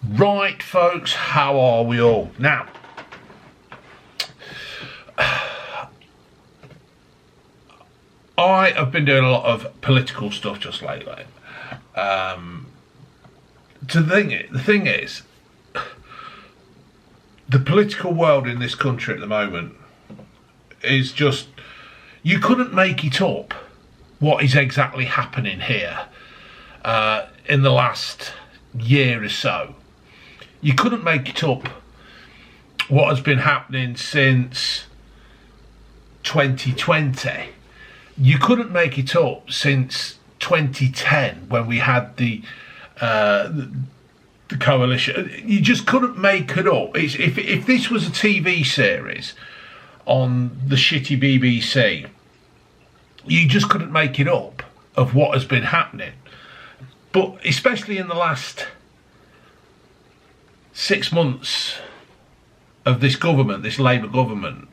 Right, folks, how are we all? Now, I have been doing a lot of political stuff just lately. The thing is, the political world in this country at the moment is just, you couldn't make it up what is exactly happening here in the last year or so. You couldn't make it up what has been happening since 2020. You couldn't make it up since 2010 when we had the coalition. You just couldn't make it up. If this was a TV series on the shitty BBC, you just couldn't make it up of what has been happening. But especially in the last 6 months of this government, this Labour government,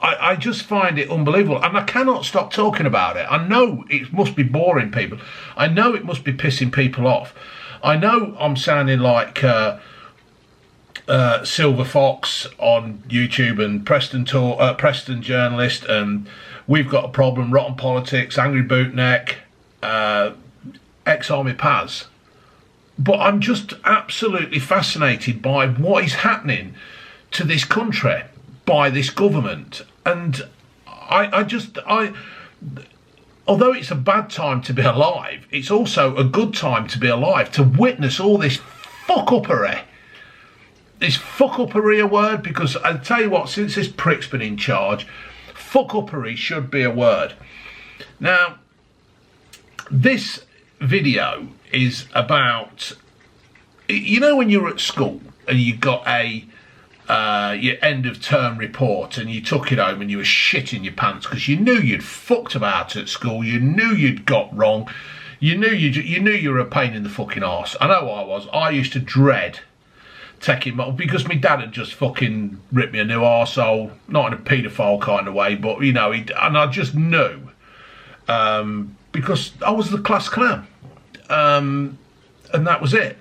I just find it unbelievable, and I cannot stop talking about it. I know it must be boring people. I know it must be pissing people off. I know I'm sounding like Silver Fox on YouTube and Preston Journalist, and We've Got a Problem, Rotten Politics, Angry Bootneck, ex-Army Paz. But I'm just absolutely fascinated by what is happening to this country by this government. And although it's a bad time to be alive, it's also a good time to be alive, to witness all this fuck-uppery. This fuck-uppery a word? Because I'll tell you what, since this prick's been in charge, fuck-uppery should be a word. Now, this video is about, you know, when you were at school and you got your end of term report and you took it home and you were shitting your pants because you knew you'd fucked about at school, you knew you'd got wrong, you knew you were a pain in the fucking arse. I know I was. I used to dread taking because my dad had just fucking ripped me a new arsehole, not in a paedophile kind of way, but you know, and I just knew because I was the class clown, and that was it.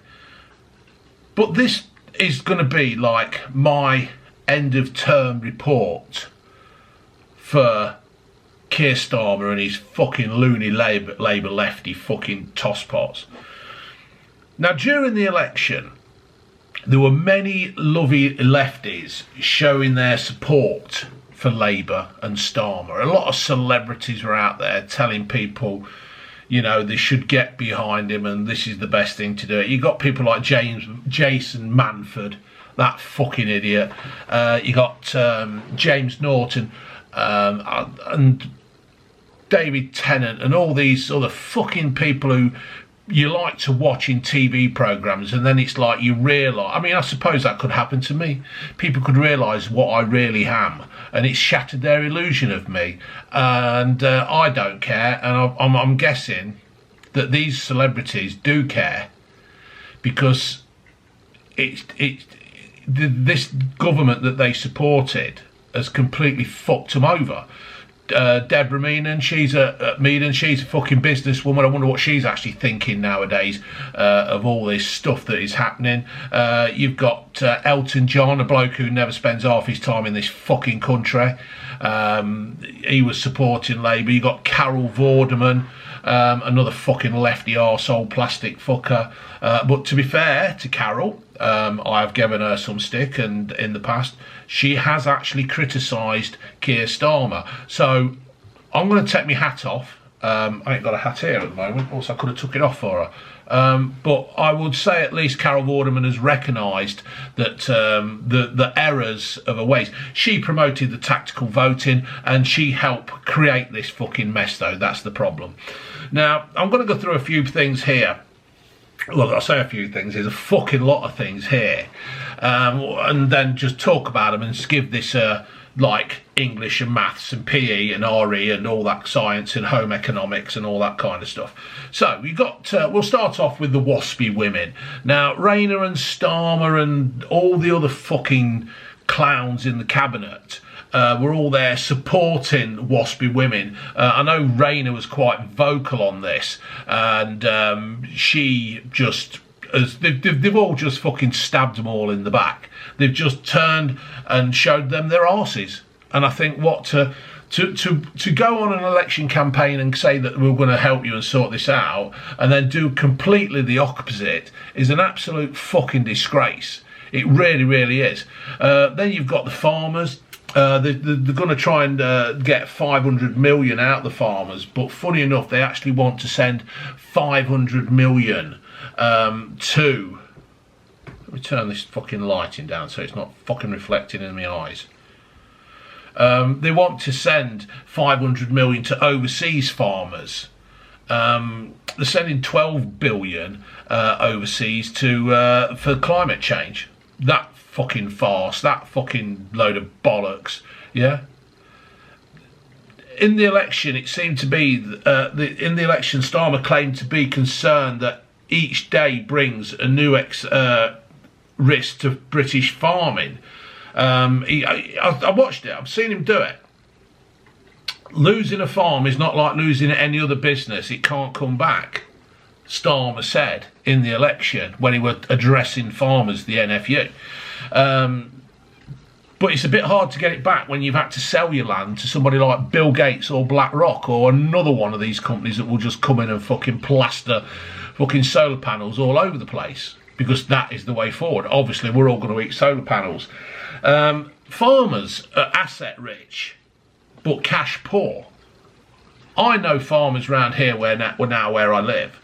But this is going to be like my end of term report for Keir Starmer and his fucking loony Labour lefty fucking tosspots. Now, during the election, there were many lovely lefties showing their support for Labour and Starmer. A lot of celebrities were out there telling people, you know, they should get behind him and this is the best thing to do. You got people like Jason Manford, that fucking idiot. You got James Norton and David Tennant and all these other fucking people who you like to watch in TV programmes, and then it's like you realise, I mean, I suppose that could happen to me. People could realise what I really am, and it's shattered their illusion of me, and I don't care, and I'm guessing that these celebrities do care, because this government that they supported has completely fucked them over. Deborah Meenan, she's a fucking businesswoman. I wonder what she's actually thinking nowadays of all this stuff that is happening. You've got Elton John, a bloke who never spends half his time in this fucking country. He was supporting Labour. You got Carol Vorderman, another fucking lefty arsehole plastic fucker. But to be fair to Carol, I've given her some stick, and in the past she has actually criticised Keir Starmer. So I'm going to take my hat off. I ain't got a hat here at the moment, also I could have took it off for her. But I would say at least Carol Vorderman has recognised that the errors of her ways. She promoted the tactical voting and she helped create this fucking mess, though. That's the problem. Now, I'm going to go through a few things here. Look, I'll say a few things. There's a fucking lot of things here. And then just talk about them and just give this like English and maths and PE and RE and all that science and home economics and all that kind of stuff. So we got, we'll start off with the waspy women. Now, Rayner and Starmer and all the other fucking clowns in the cabinet were all there supporting waspy women. I know Rayner was quite vocal on this, and she just, they've all just fucking stabbed them all in the back. They've just turned and showed them their arses. And I think to go on an election campaign and say that we're going to help you and sort this out, and then do completely the opposite, is an absolute fucking disgrace. It really, really is. Then you've got the farmers. They're going to try and get 500 million out of the farmers, but funny enough, they actually want to send 500 million to... Let me turn this fucking lighting down so it's not fucking reflecting in my eyes. They want to send 500 million to overseas farmers. They're sending 12 billion overseas for climate change. That fucking farce, that fucking load of bollocks, yeah? In the election, it seemed to be, in the election, Starmer claimed to be concerned that each day brings a new risk to British farming. I watched it, I've seen him do it. Losing a farm is not like losing any other business, it can't come back, Starmer said in the election when he was addressing farmers, the NFU. But it's a bit hard to get it back when you've had to sell your land to somebody like Bill Gates or BlackRock or another one of these companies that will just come in and fucking plaster fucking solar panels all over the place, because that is the way forward. Obviously, we're all going to eat solar panels. Farmers are asset rich, but cash poor. I know farmers around here where I live,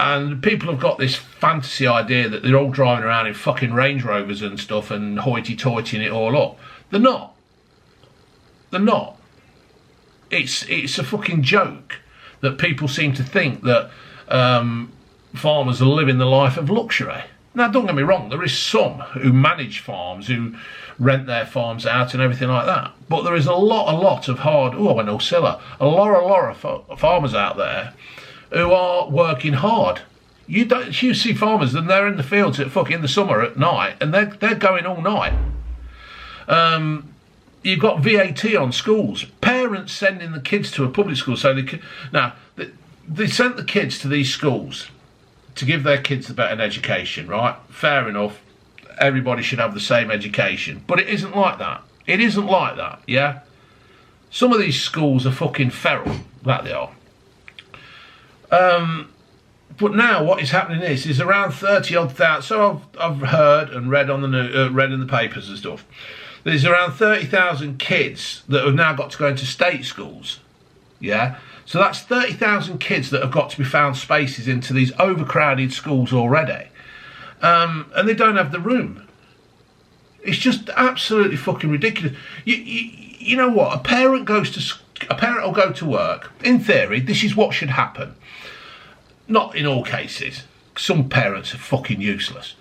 and people have got this fantasy idea that they're all driving around in fucking Range Rovers and stuff and hoity-toitying it all up. They're not. They're not. It's a fucking joke that people seem to think that farmers are living the life of luxury. Now, don't get me wrong, there is some who manage farms, who rent their farms out and everything like that. But there is a lot of hard, oh, I know Silla, a lot of farmers out there who are working hard. You see farmers, and they're in the fields at fucking in the summer at night, and they're going all night. You've got VAT on schools. Parents sending the kids to a public school so they can... Now, they sent the kids to these schools to give their kids a better education, right? Fair enough. Everybody should have the same education. But it isn't like that. It isn't like that, yeah? Some of these schools are fucking feral. That they are. But now what is happening is around 30-odd thousand... So I've heard and read on the read in the papers and stuff. There's around 30,000 kids that have now got to go into state schools, yeah? So that's 30,000 kids that have got to be found spaces into these overcrowded schools already. And they don't have the room. It's just absolutely fucking ridiculous. You know what? A parent will go to work. In theory, this is what should happen. Not in all cases. Some parents are fucking useless.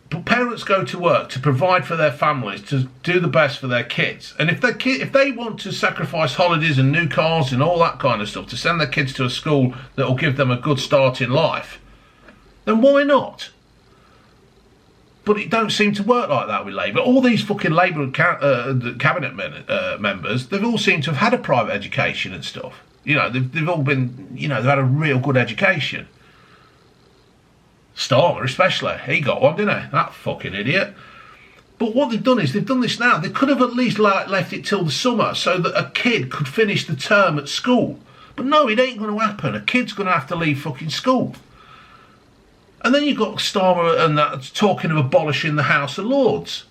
But parents go to work to provide for their families, to do the best for their kids. And if they want to sacrifice holidays and new cars and all that kind of stuff to send their kids to a school that will give them a good start in life, then why not? But it don't seem to work like that with Labour. All these fucking Labour cabinet members, they've all seemed to have had a private education and stuff. You know, they've all been, you know, they've had a real good education. Starmer especially, he got one, didn't he? That fucking idiot. But what they've done is, they've done this now. They could have at least left it till the summer so that a kid could finish the term at school. But no, it ain't going to happen. A kid's going to have to leave fucking school. And then you've got Starmer and that talking of abolishing the House of Lords.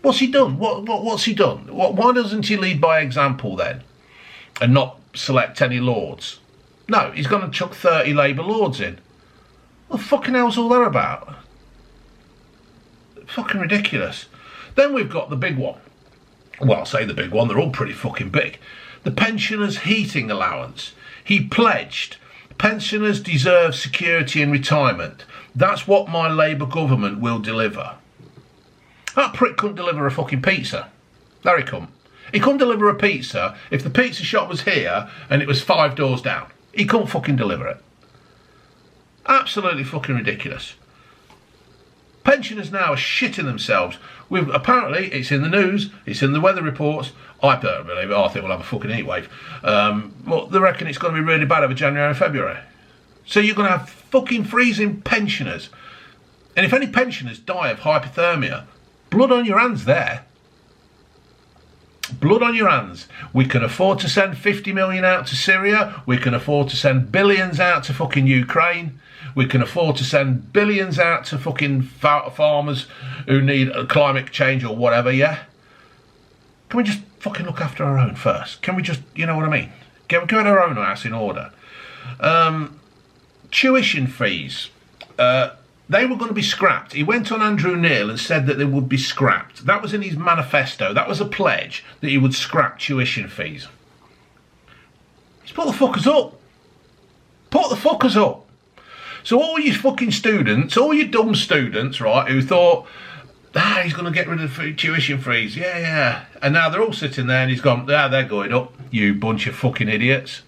What's he done? What's he done? Why doesn't he lead by example then? And not select any Lords? No, he's going to chuck 30 Labour Lords in. What the fucking hell's all that about? Fucking ridiculous. Then we've got the big one. Well, I'll say the big one, they're all pretty fucking big. The pensioners' heating allowance. He pledged, pensioners deserve security in retirement. That's what my Labour government will deliver. That prick couldn't deliver a fucking pizza. There he couldn't. He couldn't deliver a pizza if the pizza shop was here and it was 5 doors down. He couldn't fucking deliver it. Absolutely fucking ridiculous. pensioners now are shitting themselves. Apparently, it's in the news, it's in the weather reports. I don't believe it. I think we'll have a fucking heat wave. Well, they reckon it's going to be really bad over January and February. So you're going to have fucking freezing pensioners. And if any pensioners die of hypothermia, blood on your hands there. Blood on your hands. We can afford to send 50 million out to Syria. We can afford to send billions out to fucking Ukraine. We can afford to send billions out to fucking farmers who need climate change or whatever, yeah? Can we just fucking look after our own first? Can we just, you know what I mean? Get our own house in order. Tuition fees. They were going to be scrapped. He went on Andrew Neil and said that they would be scrapped. That was in his manifesto. That was a pledge that he would scrap tuition fees. He's put the fuckers up. Put the fuckers up. So all you fucking students, all you dumb students, right, who thought, he's going to get rid of tuition fees. Yeah. And now they're all sitting there and he's gone, they're going up, you bunch of fucking idiots.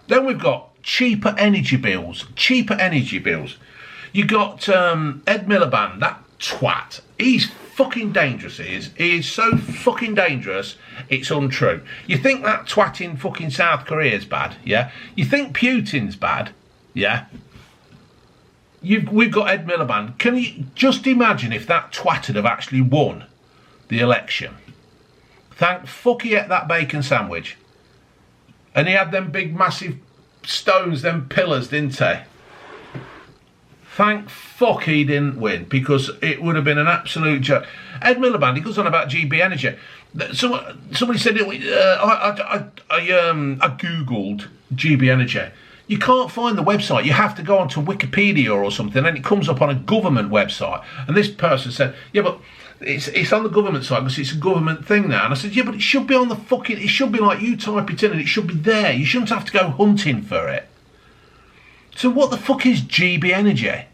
Then we've got cheaper energy bills. You got Ed Miliband, that twat. He's fucking dangerous, he is. He is so fucking dangerous, it's untrue. You think that twat in fucking South Korea is bad, yeah? You think Putin's bad, yeah? We've got Ed Miliband. Can you just imagine if that twat had have actually won the election? Thank fuck he ate that bacon sandwich. And he had them big massive stones, them pillars, didn't he? Thank fuck he didn't win, because it would have been an absolute joke. Ed Miliband, he goes on about GB Energy. Somebody said, I googled GB Energy. You can't find the website. You have to go onto Wikipedia or something, and it comes up on a government website. And this person said, yeah, but it's on the government site because it's a government thing now. And I said, yeah, but it should be on the fucking, it should be like you type it in and it should be there. You shouldn't have to go hunting for it. So what the fuck is GB Energy?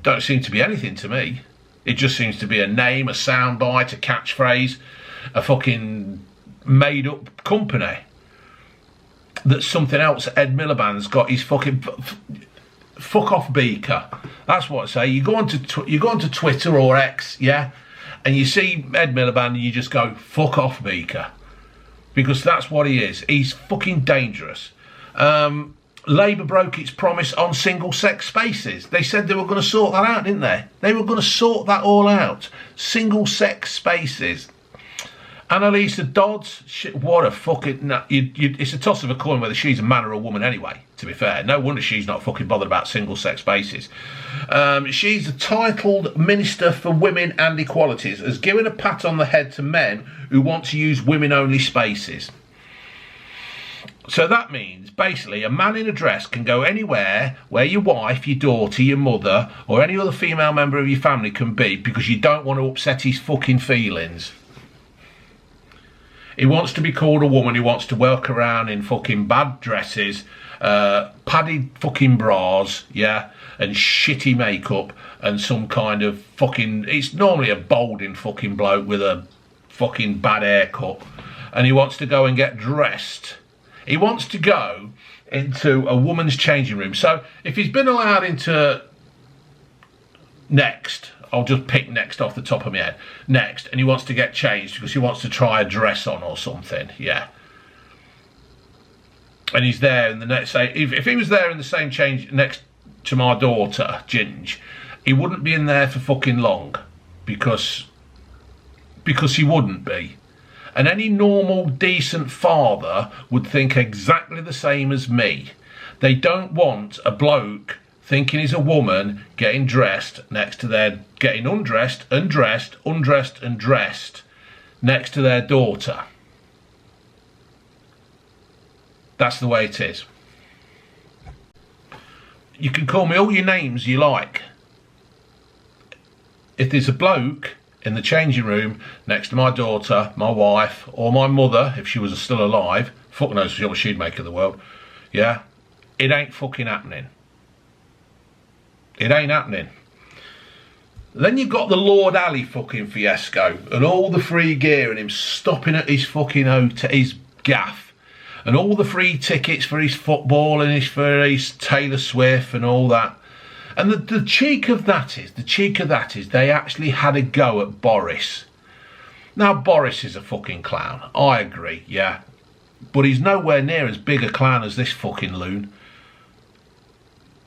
Don't seem to be anything to me. It just seems to be a name, a soundbite, a catchphrase, a fucking made up company. That's something else. Ed Miliband's got his fucking fuck off beaker. That's what I say. You go onto Twitter or X, yeah, and you see Ed Miliband and you just go fuck off beaker, because that's what he is. He's fucking dangerous. Labour broke its promise on single-sex spaces. They said they were going to sort that out, didn't they? They were going to sort that all out. Single-sex spaces. Annalisa Dodds, shit, what a fucking... it's a toss of a coin whether she's a man or a woman anyway, to be fair. No wonder she's not fucking bothered about single-sex spaces. She's a titled Minister for Women and Equalities, has given a pat on the head to men who want to use women-only spaces. So that means, basically, a man in a dress can go anywhere where your wife, your daughter, your mother, or any other female member of your family can be, because you don't want to upset his fucking feelings. He wants to be called a woman. He wants to walk around in fucking bad dresses, padded fucking bras, yeah, and shitty makeup, and some kind of fucking... It's normally a balding fucking bloke with a fucking bad haircut, and he wants to go and get dressed. He wants to go into a woman's changing room. So if he's been allowed into Next, I'll just pick Next off the top of my head. Next, and he wants to get changed because he wants to try a dress on or something, yeah. And he's there in the next, say, if he was there in the same change next to my daughter, Ginge, he wouldn't be in there for fucking long, because he wouldn't be. And any normal, decent father would think exactly the same as me. They don't want a bloke thinking he's a woman getting dressed next to their... Getting undressed and dressed, undressed and dressed next to their daughter. That's the way it is. You can call me all your names you like. If there's a bloke in the changing room next to my daughter, my wife, or my mother, if she was still alive, fuck knows what she'd make of the world, yeah, it ain't fucking happening. It ain't happening. Then you've got the Lord Alley fucking fiasco, and all the free gear and him stopping at his fucking his gaff, and all the free tickets for his football and for his Taylor Swift and all that. And the cheek of that is, they actually had a go at Boris. Now, Boris is a fucking clown. I agree, yeah. But he's nowhere near as big a clown as this fucking loon.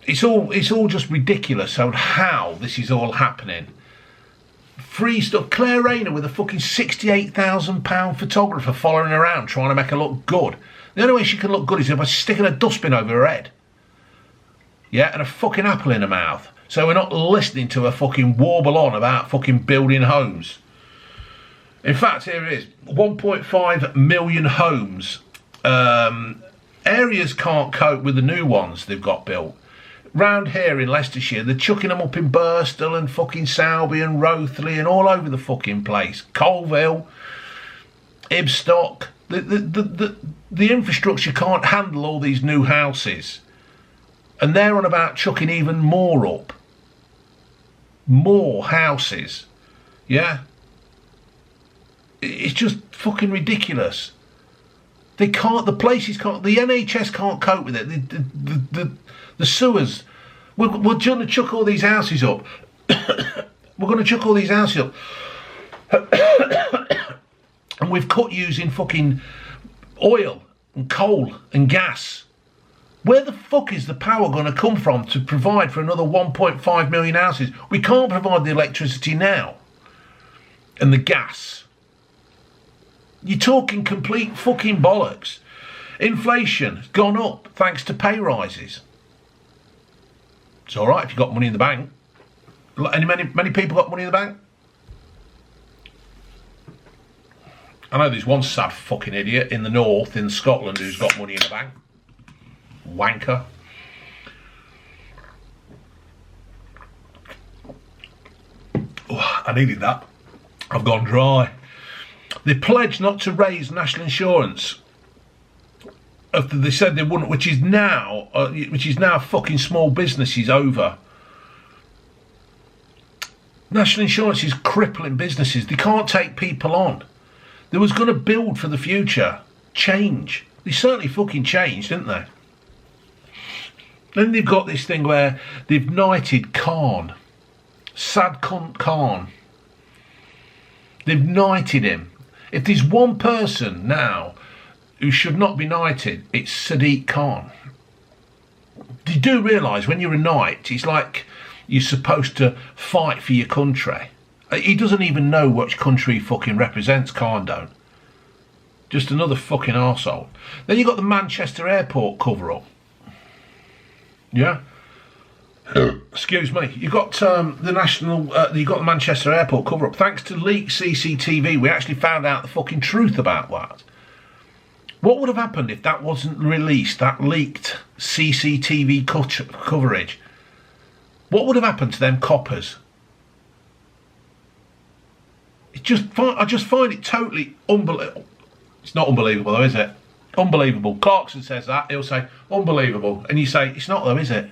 It's all just ridiculous on how this is all happening. Free stuff. Claire Rayner with a fucking £68,000 photographer following her around trying to make her look good. The only way she can look good is by sticking a dustbin over her head. Yeah, and a fucking apple in her mouth. So we're not listening to her fucking warble on about fucking building homes. In fact, here it is. 1.5 million homes. Areas can't cope with the new ones they've got built. Round here in Leicestershire, they're chucking them up in Birstall and fucking Selby and Rothley and all over the fucking place. Colville, Ibstock. The infrastructure can't handle all these new houses. And they're on about chucking even more up. More houses. Yeah? It's just fucking ridiculous. They can't, the places can't, the NHS can't cope with it. The sewers. We're going to chuck all these houses up. We're going to chuck all these houses up. And we've cut using fucking oil and coal and gas. Where the fuck is the power going to come from to provide for another 1.5 million houses? We can't provide the electricity now. And the gas. You're talking complete fucking bollocks. Inflation has gone up thanks to pay rises. It's all right if you've got money in the bank. Many people got money in the bank? I know there's one sad fucking idiot in the north, in Scotland, who's got money in the bank. Wanker. Oh, I needed that. I've gone dry. They pledged not to raise national insurance after they said they wouldn't, which is now fucking small businesses over. National insurance is crippling businesses. They can't take people on. They was going to build for the future. Change. They certainly fucking changed, didn't they? Then they've got this thing where they've knighted Khan. Sad cunt Khan. They've knighted him. If there's one person now who should not be knighted, it's Sadiq Khan. You do realise when you're a knight, it's like you're supposed to fight for your country. He doesn't even know which country he fucking represents, Khan don't. Just another fucking arsehole. Then you got the Manchester airport cover-up. Yeah? Excuse me. You've got the Manchester airport cover-up. Thanks to leaked CCTV, we actually found out the fucking truth about that. What would have happened if that wasn't released, that leaked CCTV coverage? What would have happened to them coppers? I just find it totally unbelievable. It's not unbelievable though, is it? Unbelievable. Clarkson says that. He'll say, unbelievable. And you say, it's not though, is it?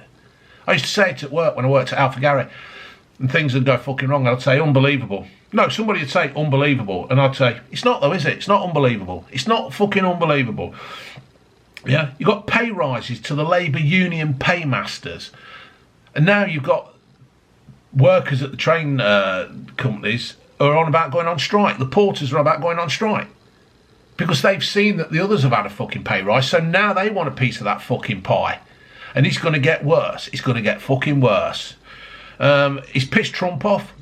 I used to say it at work when I worked at Alpha Gary. And things would go fucking wrong. I'd say, unbelievable. No, somebody would say, unbelievable. And I'd say, it's not though, is it? It's not unbelievable. It's not fucking unbelievable. Yeah? You've got pay rises to the Labour Union paymasters. And now you've got workers at the train companies who are on about going on strike. The porters are about going on strike. Because they've seen that the others have had a fucking pay rise, so now they want a piece of that fucking pie. And it's going to get worse. It's going to get fucking worse. He's pissed Trump off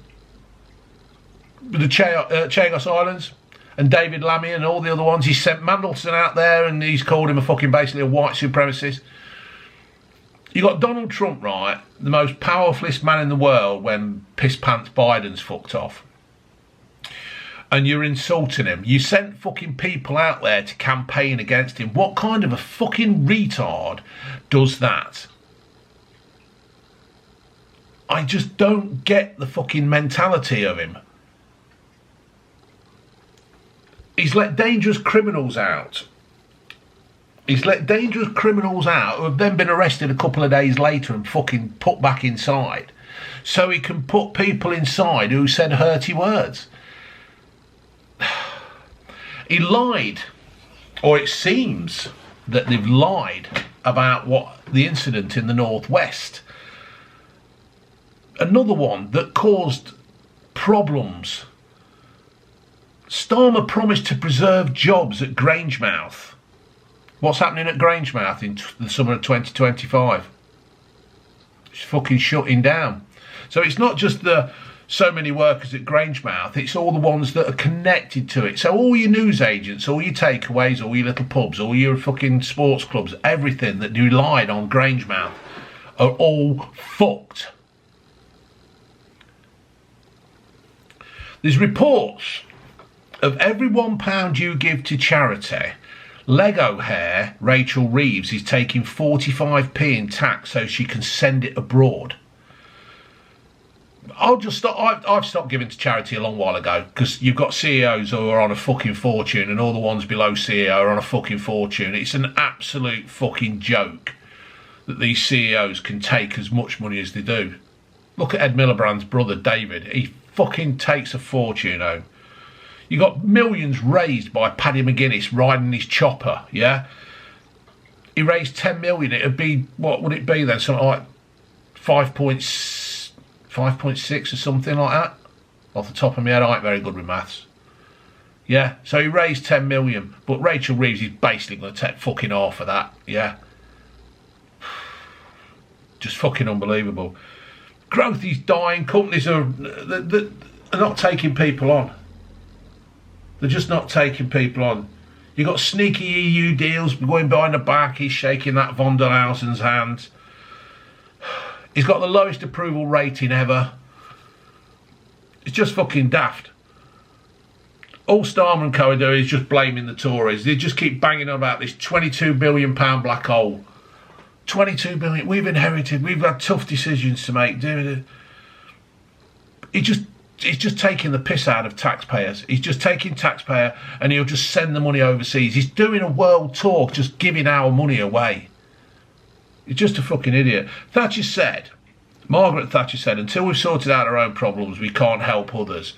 with the Chagos Islands and David Lammy and all the other ones. He's sent Mandelson out there and he's called him basically a white supremacist. You got Donald Trump, right, the most powerfulest man in the world when piss pants Biden's fucked off. And you're insulting him. You sent fucking people out there to campaign against him. What kind of a fucking retard does that? I just don't get the fucking mentality of him. He's let dangerous criminals out. He's let dangerous criminals out who have then been arrested a couple of days later and fucking put back inside. So he can put people inside who said hurty words. He lied, or it seems that they've lied about what the incident in the northwest. Another one that caused problems. Starmer promised to preserve jobs at Grangemouth. What's happening at Grangemouth in the summer of 2025? It's fucking shutting down. So it's not just the so many workers at Grangemouth, it's all the ones that are connected to it. So all your newsagents, all your takeaways, all your little pubs, all your fucking sports clubs, everything that relied on Grangemouth are all fucked. There's reports of every £1 you give to charity, Lego Hair, Rachel Reeves, is taking 45p in tax so she can send it abroad. I've stopped giving to charity a long while ago because you've got CEOs who are on a fucking fortune and all the ones below CEO are on a fucking fortune. It's an absolute fucking joke that these CEOs can take as much money as they do. Look at Ed Miliband's brother David. He fucking takes a fortune home. You got millions raised by Paddy McGuinness riding his chopper, yeah? He raised 10 million. It'd be, what would it be then? Something like 5.6 or something like that. Off the top of my head, I ain't very good with maths. Yeah, so he raised 10 million, but Rachel Reeves is basically going to take fucking half of that, yeah? Just fucking unbelievable. Growth is dying. Companies are not taking people on. They're just not taking people on. You've got sneaky EU deals going behind the back. He's shaking that von der Lausen's hand. He's got the lowest approval rating ever. It's just fucking daft. All Starmer and co are doing is just blaming the Tories. They just keep banging on about this £22 billion black hole. 22 billion. We've inherited. We've had tough decisions to make. He's just taking the piss out of taxpayers. He's just taking taxpayer and he'll just send the money overseas. He's doing a world tour, just giving our money away. He's just a fucking idiot. Margaret Thatcher said, until we've sorted out our own problems, we can't help others.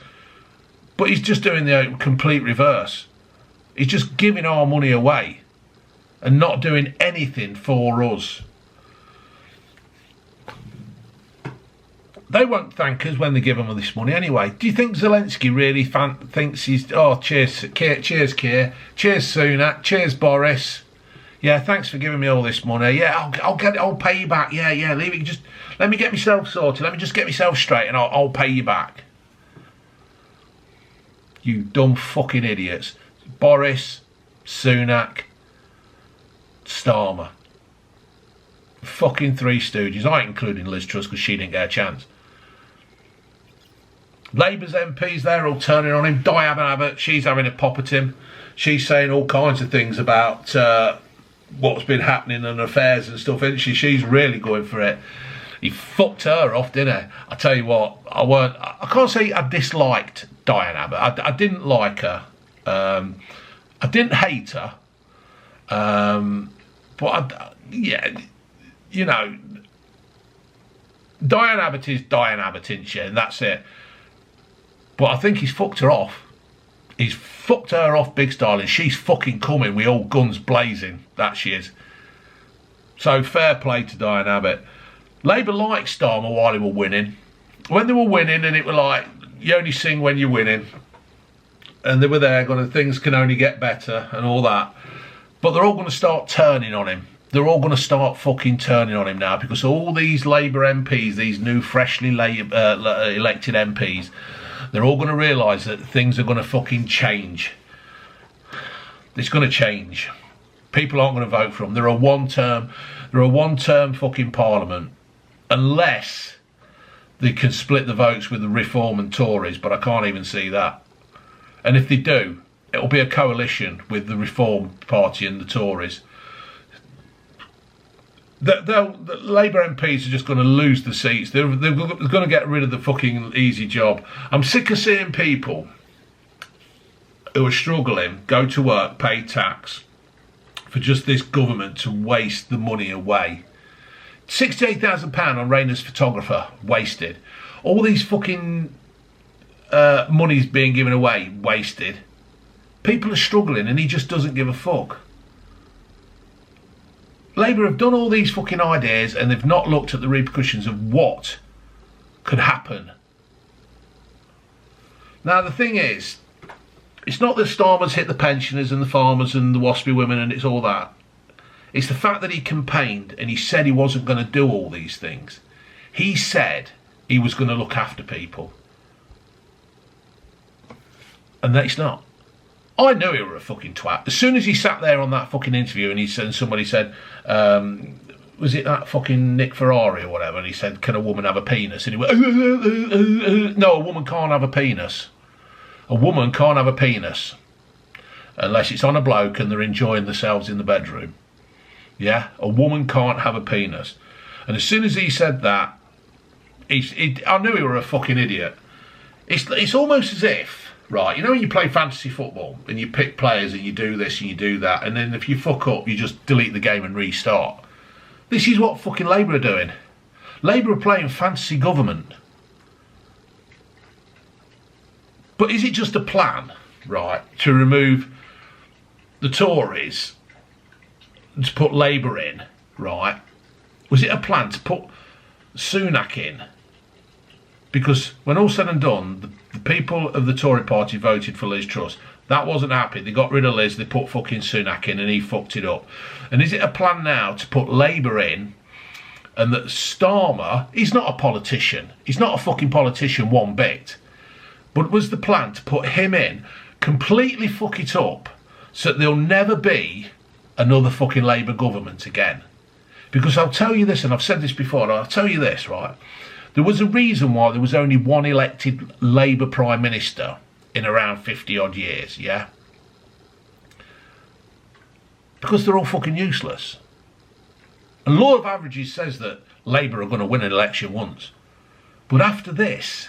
But he's just doing the complete reverse. He's just giving our money away and not doing anything for us. They won't thank us when they give them this money anyway. Do you think Zelensky really thinks he's... Oh, cheers, Keir. Cheers, Sunak. Cheers, Boris. Yeah, thanks for giving me all this money. Yeah, I'll get it. I'll pay you back. Yeah, leave it. Just let me get myself sorted. Let me just get myself straight and I'll pay you back. You dumb fucking idiots. Boris, Sunak, Starmer. Fucking Three Stooges. I ain't including Liz Truss because she didn't get a chance. Labour's MPs, they're all turning on him. Diana Abbott, she's having a pop at him. She's saying all kinds of things about what's been happening and affairs and stuff, isn't she? She's really going for it. He fucked her off, didn't he? I tell you what, I can't say I disliked Diana Abbott. I didn't like her. I didn't hate her. But yeah, you know, Diane Abbott is Diane Abbott, isn't she? And that's it. But I think he's fucked her off. He's fucked her off big style, and she's fucking coming with all guns blazing. That she is. So fair play to Diane Abbott. Labour liked Starmer while they were winning. When they were winning, and it were like, you only sing when you're winning. And they were there going, things can only get better and all that. But they're all going to start turning on him. They're all going to start fucking turning on him now because all these Labour MPs, these new freshly elected MPs, they're all going to realise that things are going to fucking change. It's going to change. People aren't going to vote for them. They're a one-term fucking parliament, unless they can split the votes with the Reform and Tories. But I can't even see that. And if they do, it'll be a coalition with the Reform Party and the Tories. The Labour MPs are just going to lose the seats. They're going to get rid of the fucking easy job. I'm sick of seeing people who are struggling go to work, pay tax, for just this government to waste the money away. £68,000 on Rayner's photographer, wasted. All these fucking money's being given away, wasted. People are struggling and he just doesn't give a fuck. Labour have done all these fucking ideas and they've not looked at the repercussions of what could happen. Now the thing is, it's not that Starmer's hit the pensioners and the farmers and the waspy women and it's all that. It's the fact that he campaigned and he said he wasn't going to do all these things. He said he was going to look after people. And that's not. I knew he were a fucking twat. As soon as he sat there on that fucking interview and somebody said, was it that fucking Nick Ferrari or whatever? And he said, can a woman have a penis? And he went, no, a woman can't have a penis. A woman can't have a penis unless it's on a bloke and they're enjoying themselves in the bedroom. Yeah, a woman can't have a penis. And as soon as he said that, I knew he were a fucking idiot. It's almost as if, right, you know when you play fantasy football and you pick players and you do this and you do that, and then if you fuck up, you just delete the game and restart. This is what fucking Labour are doing. Labour are playing fantasy government. But is it just a plan, right, to remove the Tories, to put Labour in, right? Was it a plan to put Sunak in? Because when all's said and done, the people of the Tory party voted for Liz Truss. That wasn't happy. They got rid of Liz, they put fucking Sunak in and he fucked it up. And is it a plan now to put Labour in and that Starmer, he's not a politician. He's not a fucking politician one bit. But was the plan to put him in, completely fuck it up, so that there'll never be another fucking Labour government again? Because I'll tell you this, and I've said this before, and I'll tell you this, right? There was a reason why there was only one elected Labour Prime Minister in around 50 odd years, yeah? Because they're all fucking useless. And law of averages says that Labour are going to win an election once. But after this,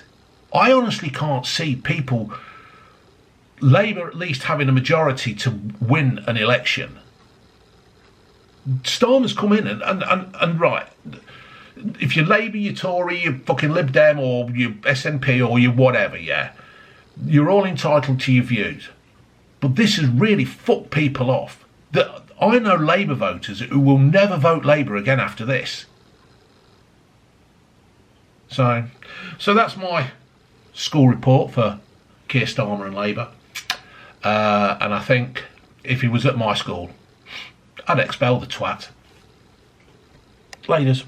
I honestly can't see people, Labour at least having a majority to win an election. Starmer's come in and right, if you're Labour, you're Tory, you're fucking Lib Dem or you're SNP or you're whatever, yeah, you're all entitled to your views. But this has really fucked people off. I know Labour voters who will never vote Labour again after this. So that's my school report for Keir Starmer and Labour. And I think if he was at my school, I'd expel the twat. Laters.